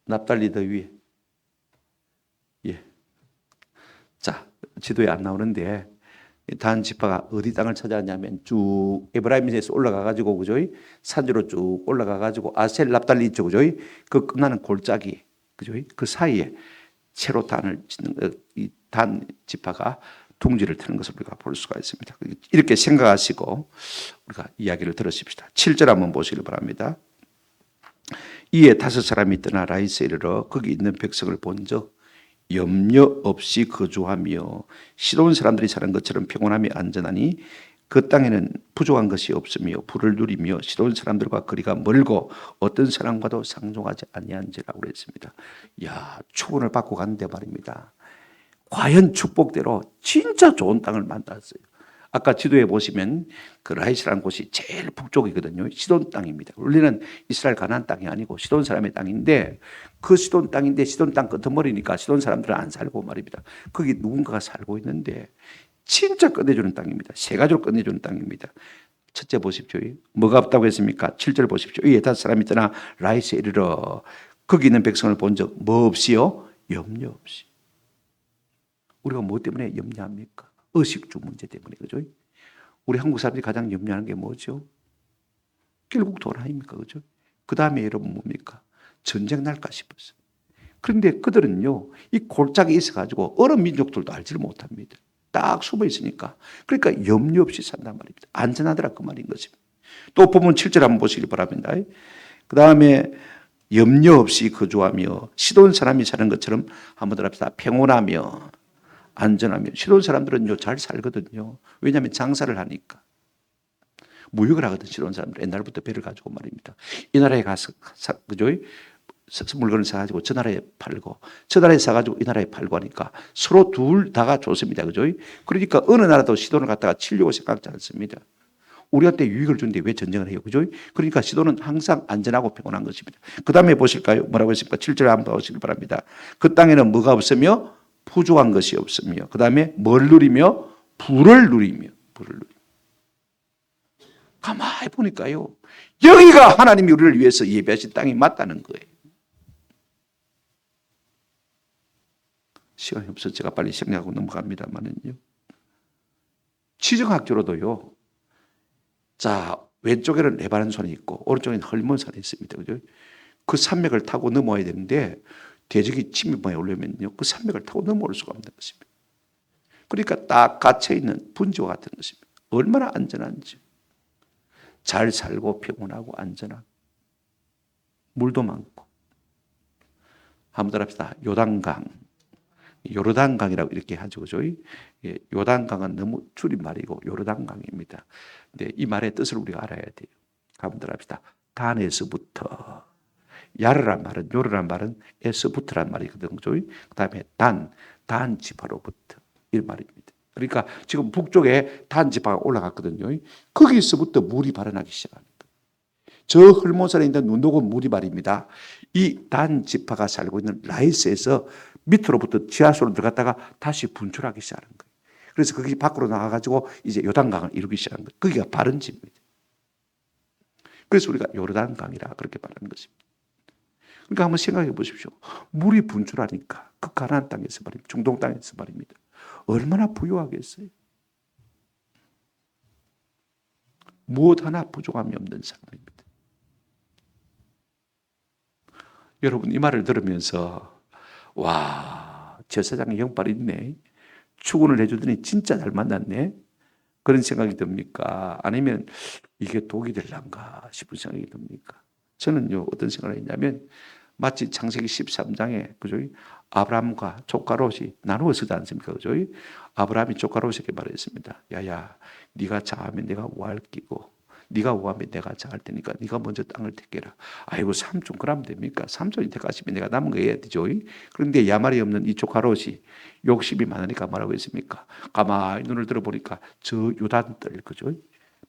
납달리 더 위에. 예. 자, 지도에 안 나오는데 단 지파가 어디 땅을 찾아왔냐면 쭉 에브라임에서 올라가가지고, 그죠? 산지로 쭉 올라가가지고 아셀 납달리 있죠, 그죠? 그 끝나는 골짜기, 그죠? 그 사이에 채로 단을 짓는 이 단 지파가 둥지를 트는 것을 우리가 볼 수가 있습니다. 이렇게 생각하시고 우리가 이야기를 들으십시다. 7절 한번 보시길 바랍니다. 이에 5사람이 떠나 라이스에 이르러 거기 있는 백성을 본즉 염려 없이 거주하며 시돈 사람들이 사는 것처럼 평온하며 안전하니 그 땅에는 부족한 것이 없으며 부를 누리며 시돈 사람들과 거리가 멀고 어떤 사람과도 상종하지 아니한지라고 그랬습니다. 야, 축원을 받고 갔는데 말입니다. 과연 축복대로 진짜 좋은 땅을 만났어요. 아까 지도에 보시면 그 라이스라는 곳이 제일 북쪽이거든요. 시돈 땅입니다. 원래는 이스라엘 가나안 땅이 아니고 시돈 사람의 땅인데, 그 시돈 땅인데 시돈 땅 끄트머리니까 시돈 사람들은 안 살고 말입니다. 거기 누군가가 살고 있는데 진짜 끝내주는 땅입니다. 세 가지로 끝내주는 땅입니다. 첫째 보십시오. 뭐가 없다고 했습니까? 7절 보십시오. 이에 5사람이 떠나 라이스에 이르러 거기 있는 백성을 본즉 뭐 없이요? 염려 없이. 우리가 뭐 때문에 염려합니까? 의식주 문제 때문에, 그죠? 우리 한국 사람들이 가장 염려하는 게 뭐죠? 결국 돈 아닙니까? 그죠? 그 다음에 여러분 뭡니까? 전쟁 날까 싶었어. 그런데 그들은요, 이 골짜기에 있어가지고 어느 민족들도 알지를 못합니다. 딱 숨어 있으니까. 그러니까 염려 없이 산단 말입니다. 안전하더라, 그 말인 것입니다. 또 보면 7절 한번 보시기 바랍니다. 그 다음에 염려 없이 거주하며 시돈 사람이 사는 것처럼 한번 더 합시다. 평온하며 안전하며. 시돈 사람들은요, 잘 살거든요. 왜냐하면 장사를 하니까. 무역을 하거든, 시돈 사람들. 옛날부터 배를 가지고 말입니다. 이 나라에 가서, 그죠? 물건을 사가지고 저 나라에 팔고, 저 나라에 사가지고 이 나라에 팔고 하니까 서로 둘 다가 좋습니다. 그죠? 그러니까 어느 나라도 시돈을 갖다가 치려고 생각지 않습니다. 우리한테 유익을 주는데 왜 전쟁을 해요? 그죠? 그러니까 시돈은 항상 안전하고 평온한 것입니다. 그 다음에 보실까요? 뭐라고 했습니까? 7절에 한번 보시기 바랍니다. 그 땅에는 뭐가 없으며 부족한 것이 없으며, 그 다음에 뭘 누리며? 부를 누리며. 가만히 보니까요, 여기가 하나님이 우리를 위해서 예배하신 땅이 맞다는 거예요. 시간이 없어서 제가 빨리 생략하고 넘어갑니다만은요, 지정학적으로도요, 자, 왼쪽에는 레바논산이 있고 오른쪽에는 헐몬산이 있습니다. 그죠? 그 산맥을 타고 넘어야 되는데 대적이 침입해 오려면요, 그 산맥을 타고 넘어올 수가 없는 것입니다. 그러니까 딱 갇혀있는 분지와 같은 것입니다. 얼마나 안전한지. 잘 살고 평온하고 안전하고 물도 많고. 한번 더 합시다. 요르단강이라고 이렇게 하죠. 그죠? 요단강은 너무 줄임말이고 요르단강입니다. 근데 이 말의 뜻을 우리가 알아야 돼요. 한번 더 합시다. 단에서부터. 야르란 말은, 요르란 말은 에서부터란 말이거든요. 그죠? 그 다음에 단 지파로부터. 이 말입니다. 그러니까 지금 북쪽에 단 지파가 올라갔거든요. 거기서부터 물이 발현하기 시작합니다. 저 헐몬산에 있는 눈독은 물이 말입니다. 이 단 지파가 살고 있는 라이스에서 밑으로부터 지하수로 들어갔다가 다시 분출하기 시작하는 거예요. 그래서 거기 밖으로 나가가지고 이제 요단강을 이루기 시작한 거예요. 거기가 바른 집입니다. 그래서 우리가 요르단강이라 그렇게 말하는 것입니다. 그러니까 한번 생각해 보십시오. 물이 분출하니까 그 가나안 땅에서 말입니다. 중동 땅에서 말입니다. 얼마나 부유하겠어요. 무엇 하나 부족함이 없는 사람입니다. 여러분, 이 말을 들으면서 와, 제사장의 영빨이 있네. 축원을 해주더니 진짜 잘 만났네. 그런 생각이 듭니까? 아니면 이게 독이 될란가 싶은 생각이 듭니까? 저는요, 어떤 생각을 했냐면, 마치 창세기 13장에, 그죠? 아브라함과 조카 롯이 나누어서지 않습니까? 그죠? 아브라함이 조카 롯에게 말했습니다. 야야, 네가 자하면 내가 우할 끼고, 네가 우하면 내가 자할 테니까 네가 먼저 땅을 택해라. 아이고, 삼촌 그러면 됩니까? 삼촌이 택하시면 내가 남은 거 해야 되죠. 그런데 야말이 없는 이 조카 롯이 욕심이 많으니까 뭐라고 했습니까? 가만히 눈을 들어보니까 저 요단들, 그죠?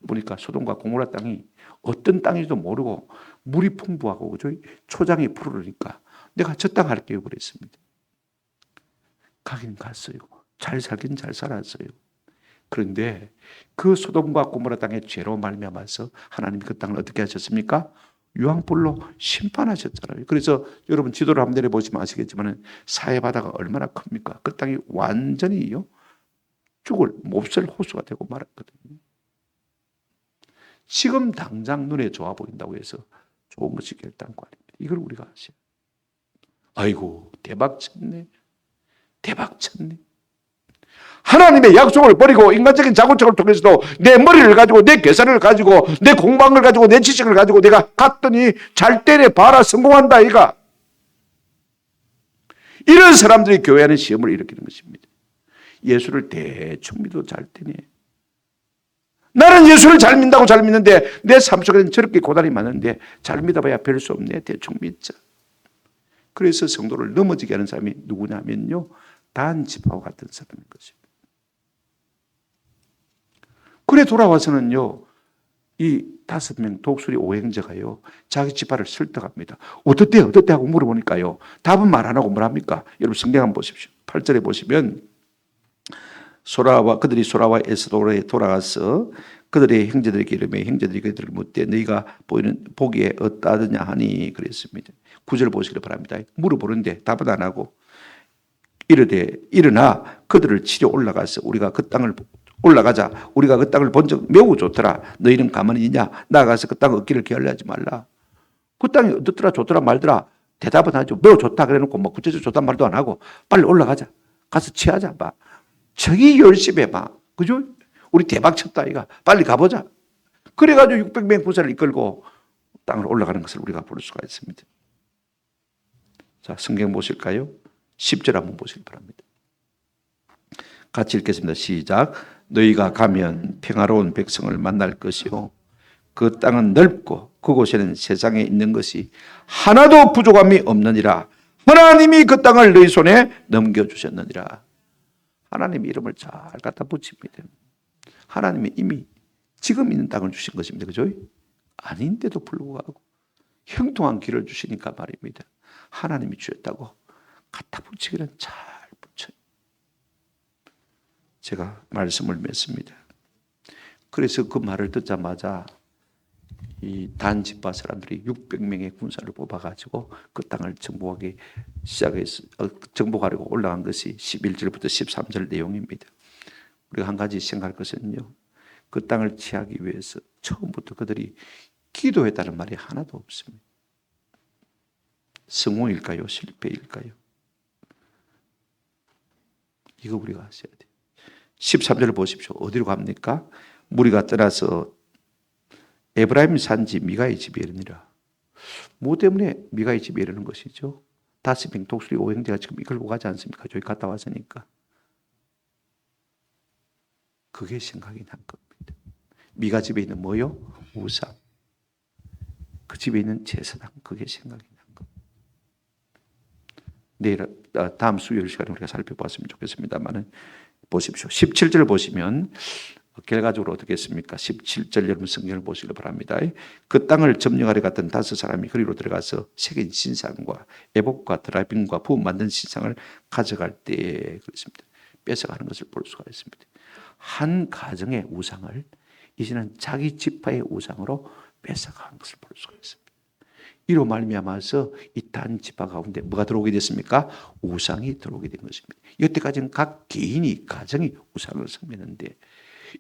보니까 소돔과 고모라 땅이 어떤 땅인지도 모르고 물이 풍부하고, 그죠? 초장이 푸르르니까 내가 저 땅 할게요 그랬습니다. 가긴 갔어요. 잘 살긴 잘 살았어요. 그런데 그 소돔과 고모라 땅의 죄로 말미암아서 하나님이 그 땅을 어떻게 하셨습니까? 유황불로 심판하셨잖아요. 그래서 여러분 지도를 한번 내려보시면 아시겠지만 사해바다가 얼마나 큽니까? 그 땅이 완전히요 죽을 몹쓸 호수가 되고 말았거든요. 지금 당장 눈에 좋아 보인다고 해서 좋은 것이 결단코 아닙니다. 이걸 우리가 아셔야 돼요. 아이고, 대박 쳤네. 대박 쳤네. 하나님의 약속을 버리고 인간적인 자구책을 통해서도 내 머리를 가지고 내 계산을 가지고 내 공방을 가지고 내 지식을 가지고 내가 갔더니 잘 때려 봐라 성공한다 이가. 이런 사람들이 교회 안에 시험을 일으키는 것입니다. 예수를 대충 믿어도 잘 되네. 나는 예수를 잘 믿는다고 잘 믿는데 내 삶 속에는 저렇게 고단이 많은데 잘 믿어봐야 별 수 없네. 대충 믿자. 그래서 성도를 넘어지게 하는 사람이 누구냐면요, 단지파와 같은 사람인 것입니다. 그래 돌아와서는요, 이 5명 독수리 오행자가요, 자기 지파를 설득합니다. 어떻대 하고 물어보니까요, 답은 말 안 하고 뭐랍니까? 여러분 성경 한번 보십시오. 8절에 보시면 그들이 소라와 에스도라에 돌아가서 그들의 형제들에게 이르며 형제들이 그들을 묻되 너희가 보기에 어떠하느냐 하니 그랬습니다. 9절 보시기를 바랍니다. 물어보는데 답은 안 하고 이르되 일어나 그들을 치려 올라가서 우리가 그 땅을 본 적 매우 좋더라. 너희는 가만히 있냐? 나가서 그 땅 얻기를 게을리하지 말라. 그 땅이 어떻더라 좋더라 말더라 대답은 하죠. 매우 좋다 그래놓고 뭐 구체적으로 좋다 말도 안 하고 빨리 올라가자. 가서 취하자. 봐. 저기 열심히 해봐. 그죠? 우리 대박 쳤다 이가. 빨리 가보자. 그래가지고 600명 군사를 이끌고 땅으로 올라가는 것을 우리가 볼 수가 있습니다. 자, 성경 보실까요? 10절 한번 보시기 바랍니다. 같이 읽겠습니다. 시작. 너희가 가면 평화로운 백성을 만날 것이요 그 땅은 넓고 그곳에는 세상에 있는 것이 하나도 부족함이 없느니라. 하나님이 그 땅을 너희 손에 넘겨주셨느니라. 하나님의 이름을 잘 갖다 붙입니다. 하나님이 이미 지금 있는 땅을 주신 것입니다. 그죠? 아닌데도 불구하고 형통한 길을 주시니까 말입니다. 하나님이 주셨다고 갖다 붙이기는 잘 붙여요. 제가 말씀을 맺습니다. 그래서 그 말을 듣자마자 이 단지파 사람들이 600명의 군사를 뽑아가지고 그 땅을 정복하려고 올라간 것이 11절부터 13절 내용입니다. 우리가 한 가지 생각할 것은요, 그 땅을 취하기 위해서 처음부터 그들이 기도했다는 말이 하나도 없습니다. 성공일까요? 실패일까요? 이거 우리가 아셔야 돼요. 13절을 보십시오. 어디로 갑니까? 무리가 떠나서 에브라임 산지 미가의 집에 이르니라. 뭐 때문에 미가의 집에 이르는 것이죠? 5명 독수리 오행제가 지금 이끌고 가지 않습니까? 저기 갔다 왔으니까. 그게 생각이 난 겁니다. 미가 집에 있는 뭐요? 우상. 그 집에 있는 제사당. 그게 생각이 난 겁니다. 내일 다음 수요일 시간에 우리가 살펴봤으면 좋겠습니다만은 보십시오. 17절 보시면 결과적으로 어떻게 했습니까? 17절 여러분 성경을 보시기 바랍니다. 그 땅을 점령하려 갔던 5사람이 그리로 들어가서 새긴 신상과 애복과 드라빔과 부음 만든 신상을 가져갈 때에 그렇습니다. 뺏어가는 것을 볼 수가 있습니다. 한 가정의 우상을 이제는 자기 지파의 우상으로 뺏어가는 것을 볼 수가 있습니다. 이로 말미암아서 이 단지파 가운데 뭐가 들어오게 됐습니까? 우상이 들어오게 된 것입니다. 여태까지는 각 개인이 가정이 우상을 섬기는데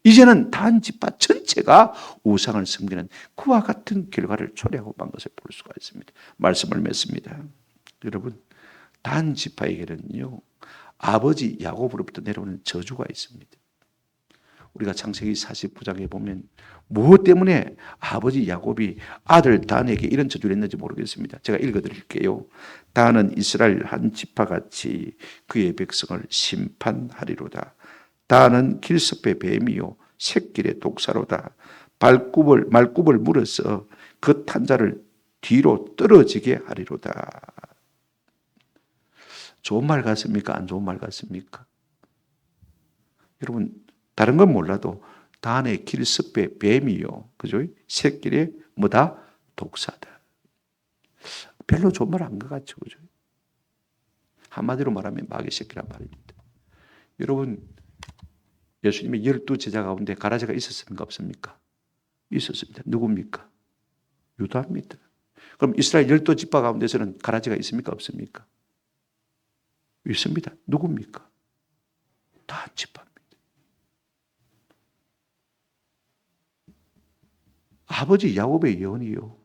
이제는 단지파 전체가 우상을 섬기는 그와 같은 결과를 초래하고 만 것을 볼 수가 있습니다. 말씀을 맺습니다. 여러분, 단지파에게는요 아버지 야곱으로부터 내려오는 저주가 있습니다. 우리가 창세기 49장에 보면 무엇 때문에 아버지 야곱이 아들 단에게 이런 저주를 했는지 모르겠습니다. 제가 읽어드릴게요. 단은 이스라엘 한 지파같이 그의 백성을 심판하리로다. 단은 길섭의 뱀이요 샛길의 독사로다. 말굽을 물어서 그 탄자를 뒤로 떨어지게 하리로다. 좋은 말 같습니까? 안 좋은 말 같습니까? 여러분 다른 건 몰라도 단의 길섭의 뱀이요, 그죠? 샛길의 뭐다? 독사다. 별로 좋은 말 한 것 같죠, 그죠? 한마디로 말하면 마귀 새끼란 말입니다. 여러분 예수님의 12제자 가운데 가라지가 있었습니까? 없습니까? 있었습니다. 누굽니까? 유다입니다. 그럼 이스라엘 12지파 가운데서는 가라지가 있습니까? 없습니까? 있습니다. 누굽니까? 다 한 지파입니다. 아버지 야곱의 예언이요.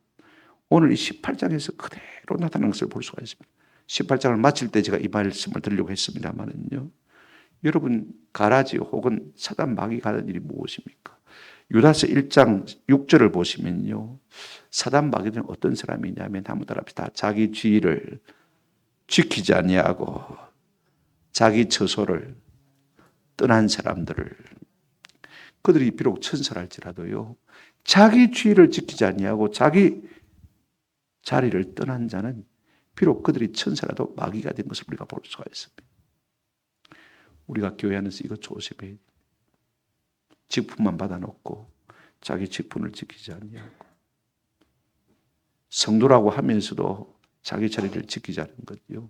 오늘 이 18장에서 그대로 나타나는 것을 볼 수가 있습니다. 18장을 마칠 때 제가 이 말씀을 드리려고 했습니다만은요. 여러분 가라지 혹은 사단 마귀가 하는 일이 무엇입니까? 유다서 1장 6절을 보시면요. 사단 마귀는 어떤 사람이냐면 한번 따라합시다. 자기 지위를 지키지 아니하고 자기 처소를 떠난 사람들을, 그들이 비록 천사랄지라도요. 자기 지위를 지키지 아니하고 자기 자리를 떠난 자는 비록 그들이 천사라도 마귀가 된 것을 우리가 볼 수가 있습니다. 우리가 교회 안에서 이거 조심해야 돼요. 직분만 받아놓고 자기 직분을 지키지 아니하고 성도라고 하면서도 자기 자리를 지키지 않는 것요.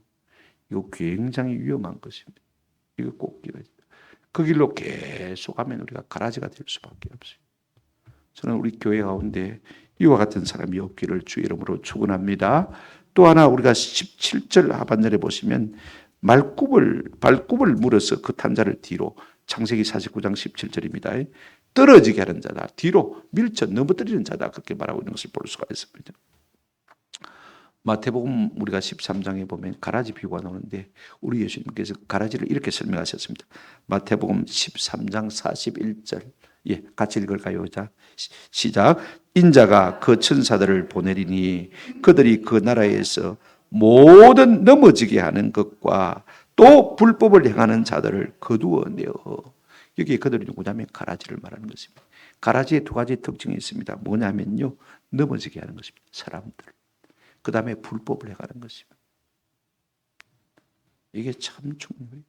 이거 굉장히 위험한 것입니다. 이거 꼭 기억해야 돼요. 그 길로 계속 가면 우리가 가라지가 될 수밖에 없어요. 저는 우리 교회 가운데 이와 같은 사람이 없기를 주의 이름으로 축원합니다. 또 하나 우리가 17절 하반절에 보시면 발굽을 물어서 그 탄자를 뒤로, 창세기 49장 17절입니다. 떨어지게 하는 자다. 뒤로 밀쳐 넘어뜨리는 자다. 그렇게 말하고 있는 것을 볼 수가 있습니다. 마태복음 우리가 13장에 보면 가라지 비유가 나오는데 우리 예수님께서 가라지를 이렇게 설명하셨습니다. 마태복음 13장 41절. 예, 같이 읽을까요? 자, 시작. 인자가 그 천사들을 보내리니 그들이 그 나라에서 모든 넘어지게 하는 것과 또 불법을 행하는 자들을 거두어내어. 여기 그들이 누구냐면 가라지를 말하는 것입니다. 가라지에 두 가지 특징이 있습니다. 뭐냐면요, 넘어지게 하는 것입니다. 사람들. 그 다음에 불법을 행하는 것입니다. 이게 참 중요해요.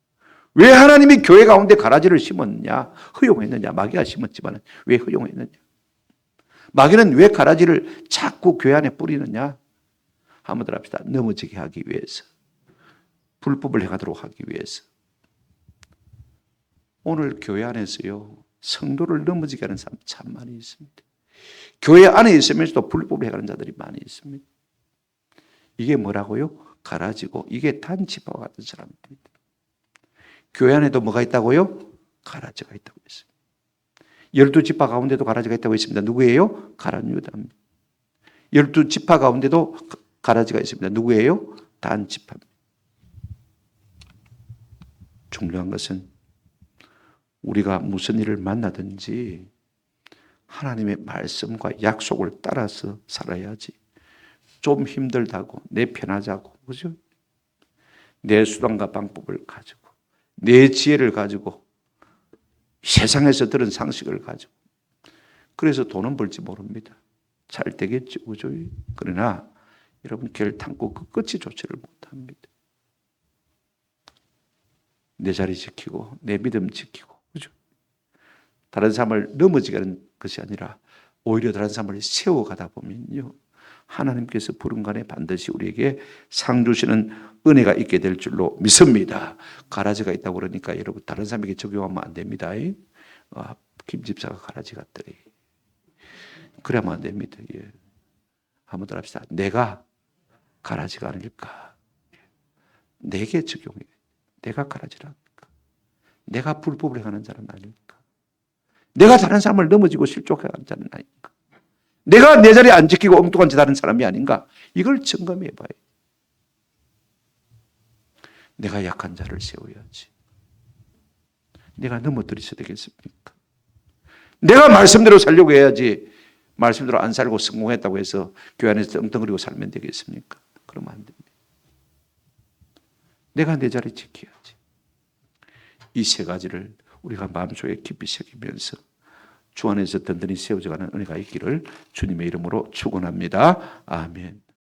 왜 하나님이 교회 가운데 가라지를 심었느냐? 허용했느냐? 마귀가 심었지만 왜 허용했느냐? 마귀는 왜 가라지를 자꾸 교회 안에 뿌리느냐? 한번 더 합시다. 넘어지게 하기 위해서. 불법을 행하도록 하기 위해서. 오늘 교회 안에서요, 성도를 넘어지게 하는 사람 참 많이 있습니다. 교회 안에 있으면서도 불법을 행하는 자들이 많이 있습니다. 이게 뭐라고요? 가라지고, 이게 단지파와 같은 사람입니다. 교회 안에도 뭐가 있다고요? 가라지가 있다고 했습니다. 12지파 가운데도 가라지가 있다고 했습니다. 누구예요? 가룟 유다입니다. 12지파 가운데도 가라지가 있습니다. 누구예요? 단지파입니다. 중요한 것은 우리가 무슨 일을 만나든지 하나님의 말씀과 약속을 따라서 살아야지. 좀 힘들다고, 내 편하자고, 그죠? 내 수단과 방법을 가지고, 내 지혜를 가지고, 세상에서 들은 상식을 가지고, 그래서 돈은 벌지 모릅니다. 잘 되겠죠, 그죠? 그러나 여러분 결탄코 끝끝이 좋지를 못합니다. 내 자리 지키고, 내 믿음 지키고, 그죠? 다른 사람을 넘어지게 하는 것이 아니라 오히려 다른 사람을 세워가다 보면요, 하나님께서 부른 간에 반드시 우리에게 상 주시는 은혜가 있게 될 줄로 믿습니다. 가라지가 있다고 그러니까 여러분 다른 사람에게 적용하면 안 됩니다. 김 집사가 가라지 같더래. 그러면 안 됩니다. 예. 한번 더 합시다. 내가 가라지가 아닐까? 내게 적용해. 내가 가라지라니까. 내가 불법을 행하는 자는 아닐까? 내가 다른 사람을 넘어지고 실족하는 자는 아닐까? 내가 내 자리에 안 지키고 엉뚱한 짓 하는 사람이 아닌가? 이걸 점검해 봐요. 내가 약한 자를 세워야지. 내가 넘어뜨려서 되겠습니까? 내가 말씀대로 살려고 해야지. 말씀대로 안 살고 성공했다고 해서 교회 안에서 떵떵거리고 살면 되겠습니까? 그러면 안 됩니다. 내가 내 자리 지켜야지. 이 세 가지를 우리가 마음속에 깊이 새기면서 주 안에서 든든히 세워져가는 은혜가 있기를 주님의 이름으로 축원합니다. 아멘.